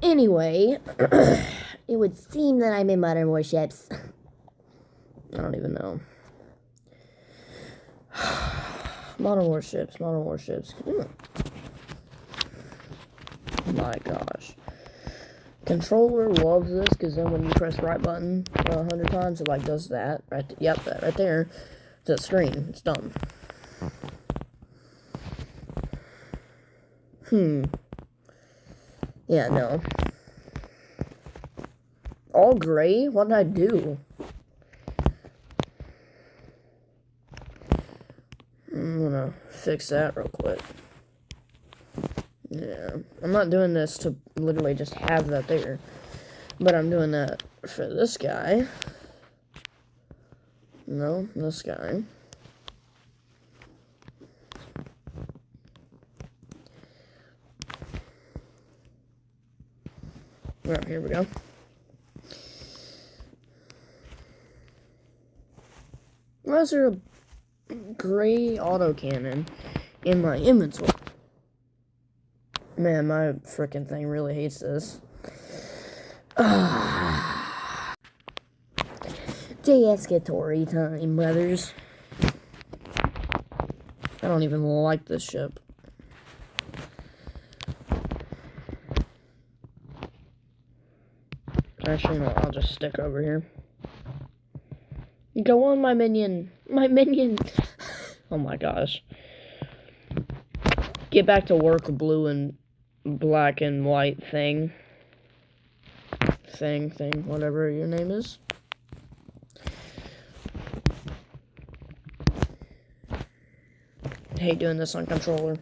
Anyway, it would seem that I'm in Modern Warships. I don't even know. Modern Warships. Oh my gosh. Controller loves this because then when you press the right button 100 times, it like does that. Yep, that right there. It's a screen. It's done. Yeah, no. All gray? What did I do? I'm gonna fix that real quick. Yeah, I'm not doing this to literally just have that there. But I'm doing that for this guy. No, this guy. Alright, here we go. Why is there a gray autocannon in my inventory? Man, my frickin' thing really hates this. De-escatory time, brothers. I don't even like this ship. Actually, no, I'll just stick over here. Go on, my minion. My minion. Oh my gosh. Get back to work, blue and black and white thing. Thing, whatever your name is. I hate doing this on controller.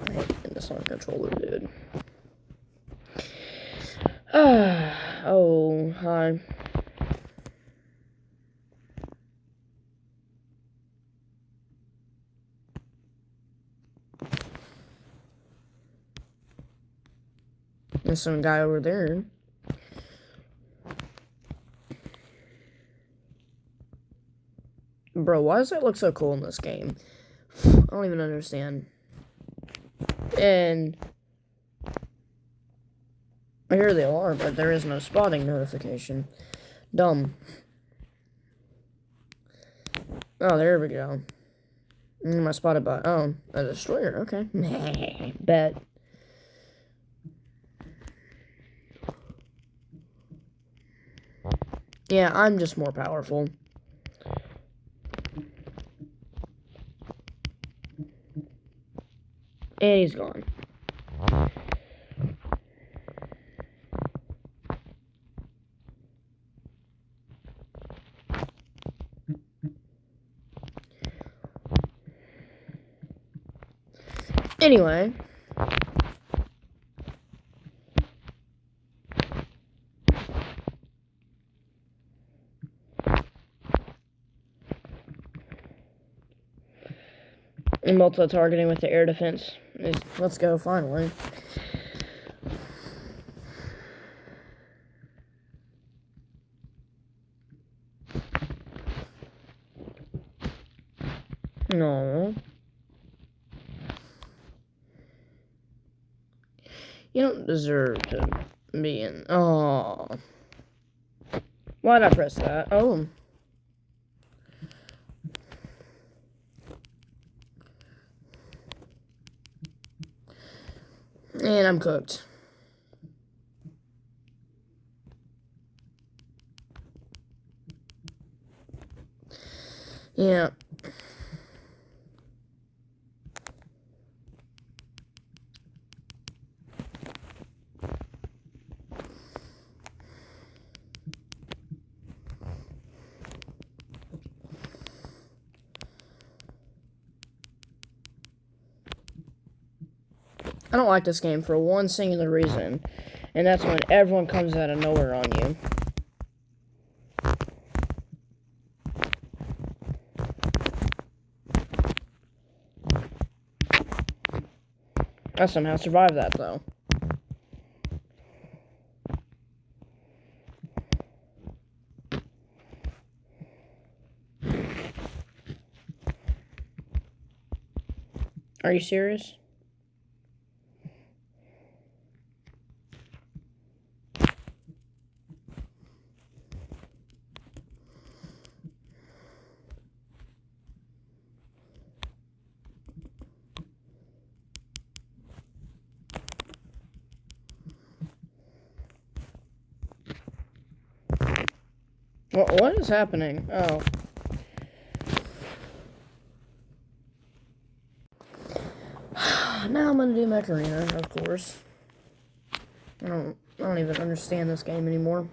I hate doing this on controller, dude. Oh, hi. There's some guy over there. Bro, why does it look so cool in this game? I don't even understand. And I hear the alarm, but there is no spotting notification. Dumb. Oh, there we go. I spotted by, oh, a destroyer, okay. Bet. Yeah, I'm just more powerful. And he's gone. Anyway. And multi-targeting with the air defense. Let's go, finally. No. You don't deserve to be in. Oh. Why'd I press that? Oh. And I'm cooked. Yeah. I don't like this game for one singular reason, and that's when everyone comes out of nowhere on you. I somehow survived that, though. Are you serious? What is happening? Oh. Now I'm gonna do Mech Arena, of course. I don't even understand this game anymore.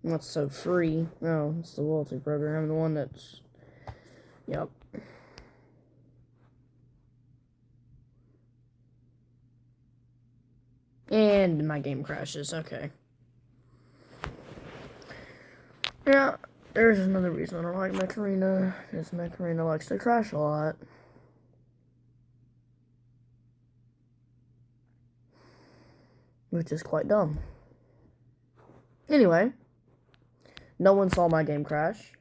What's so free? Oh, it's the loyalty program, the one that's... Yep. And my game crashes, okay. Yeah, there's another reason I don't like Mech Arena, because Mech Arena likes to crash a lot. Which is quite dumb. Anyway, no one saw my game crash.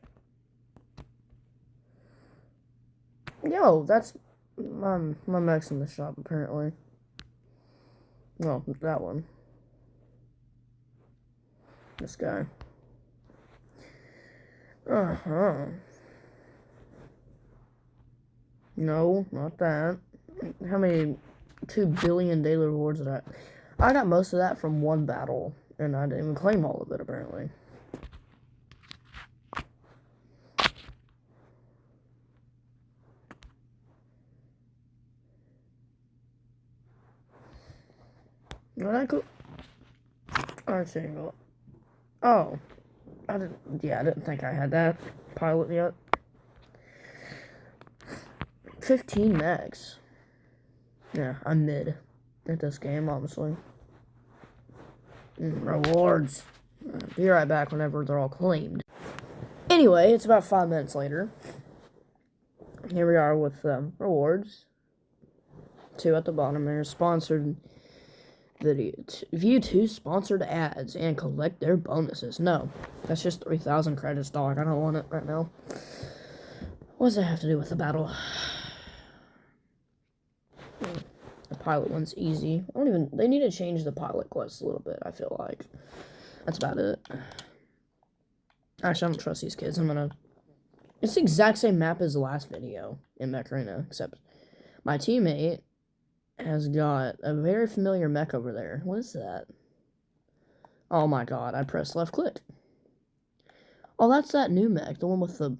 Yo, that's my mech's in the shop apparently. No, that one. This guy. Uh-huh. No, not that. How many 2 billion daily rewards did I got most of that from one battle, and I didn't even claim all of it apparently. What I could single. Oh. I didn't think I had that pilot yet. 15 mechs. Yeah, I'm mid at this game, honestly. Rewards. Be right back whenever they're all claimed. Anyway, it's about 5 minutes later. Here we are with rewards. 2 at the bottom there. Sponsored video. View 2 sponsored ads and collect their bonuses. No, that's just 3,000 credits, dog. I don't want it right now. What does that have to do with the battle? The pilot one's easy. They need to change the pilot quest a little bit, I feel like. That's about it. Actually, I don't trust these kids. It's the exact same map as the last video in Mech Arena, except my teammate has got a very familiar mech over there. What is that? Oh my god, I pressed left click. Oh, that's that new mech, the one with the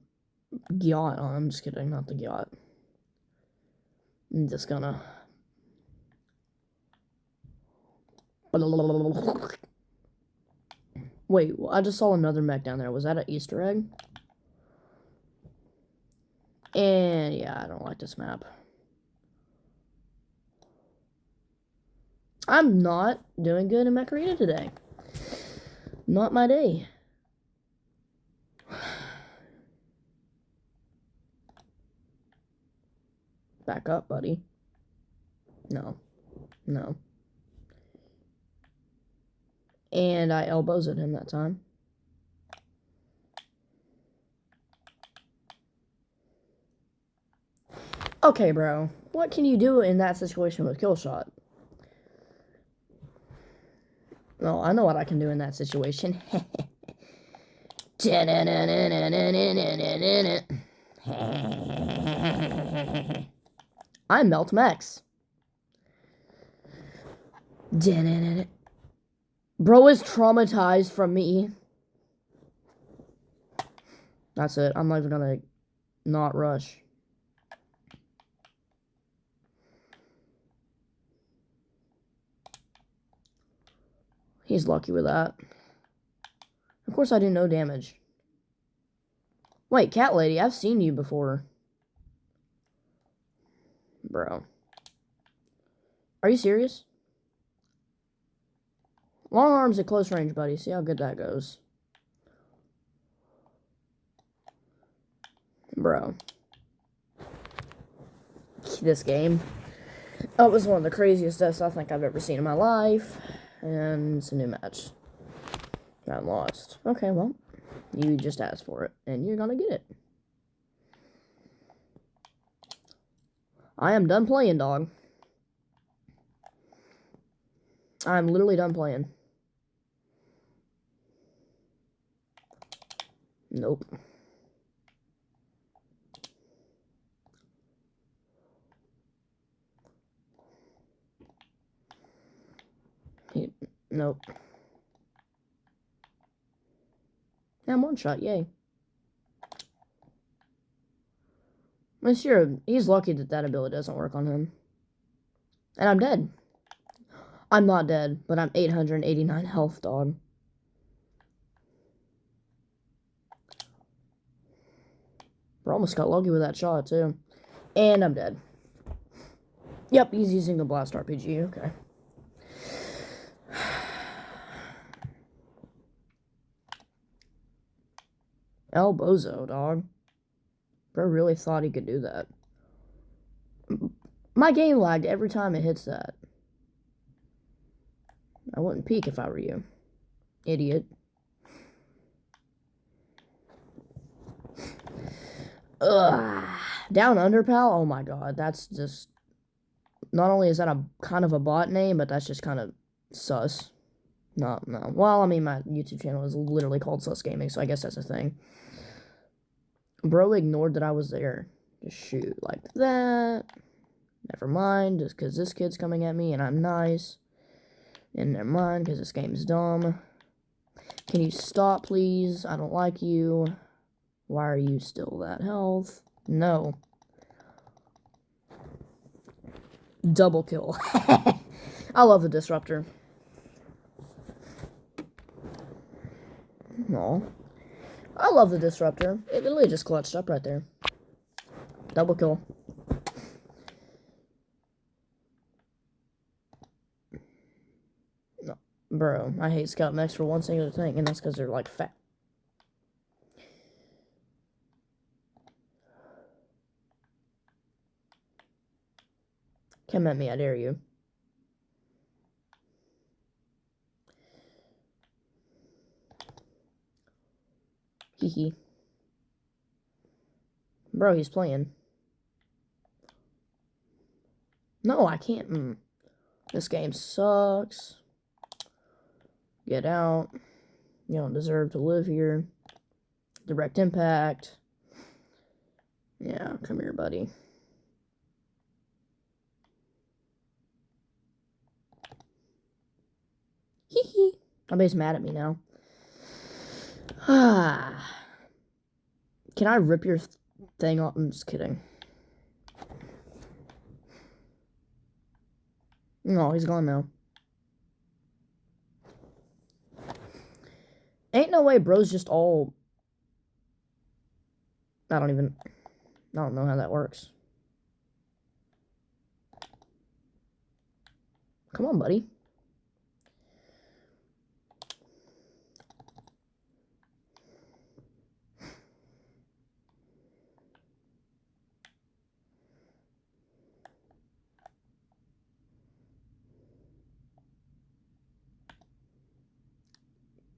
yacht on. I'm just kidding, not the yacht. I'm just gonna... Wait, I just saw another mech down there. Was that an Easter egg? And yeah, I don't like this map. I'm not doing good in Mech Arena today. Not my day. Back up, buddy. No. No. And I elbows at him that time. Okay, bro. What can you do in that situation with kill shot? Well, I know what I can do in that situation. I melt mechs. Bro is traumatized from me. That's it. I'm not even gonna not rush. He's lucky with that. Of course I do no damage. Wait, cat lady, I've seen you before. Bro. Are you serious? Long arms at close range, buddy. See how good that goes. Bro. This game. That was one of the craziest deaths I think I've ever seen in my life. And it's a new match. Got lost. Okay, well. You just asked for it. And you're gonna get it. I am done playing, dog. I'm literally done playing. Nope. Nope. And one shot, yay. Monsieur, he's lucky that that ability doesn't work on him. And I'm dead. I'm not dead, but I'm 889 health, dog. Bro, almost got lucky with that shot, too. And I'm dead. Yep, he's using the blast RPG, okay. El Bozo, dog. Bro really thought he could do that. My game lagged every time it hits that. I wouldn't peek if I were you. Idiot. Ugh. Down Under, pal? Oh my god, that's just... Not only is that a kind of a bot name, but that's just kind of sus. No. Well, I mean, my YouTube channel is literally called Sus Gaming, so I guess that's a thing. Bro ignored that I was there. Just shoot like that. Never mind, just because this kid's coming at me and I'm nice. And never mind, because this game's dumb. Can you stop, please? I don't like you. Why are you still that health? No. Double kill. I love the Disruptor. No. I love the Disruptor. It literally just clutched up right there. Double kill. No. Bro, I hate Scout Mechs for one singular thing, and that's because they're, like, fat. Come at me, I dare you. Hee. Bro, he's playing. No, I can't. This game sucks. Get out. You don't deserve to live here. Direct impact. Yeah, come here, buddy. Hee. I bet he's mad at me now. Can I rip your thing off? I'm just kidding. No, he's gone now. Ain't no way bro's just all... I don't know how that works. Come on, buddy.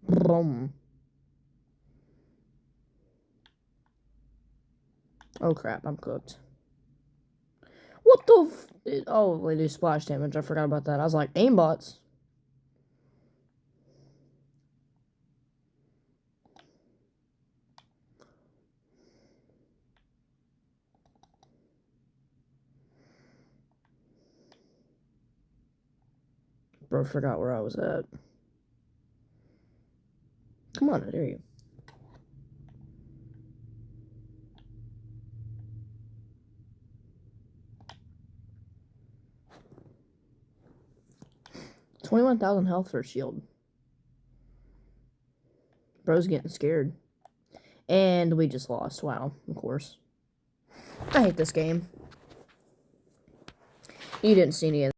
Boom. Oh crap, I'm cooked. What the oh, they do splash damage. I forgot about that. I was like, aimbots. Bro, forgot where I was at. Come on, I dare you. $21,000 health for a shield. Bro's getting scared. And we just lost. Wow, of course. I hate this game. You didn't see any of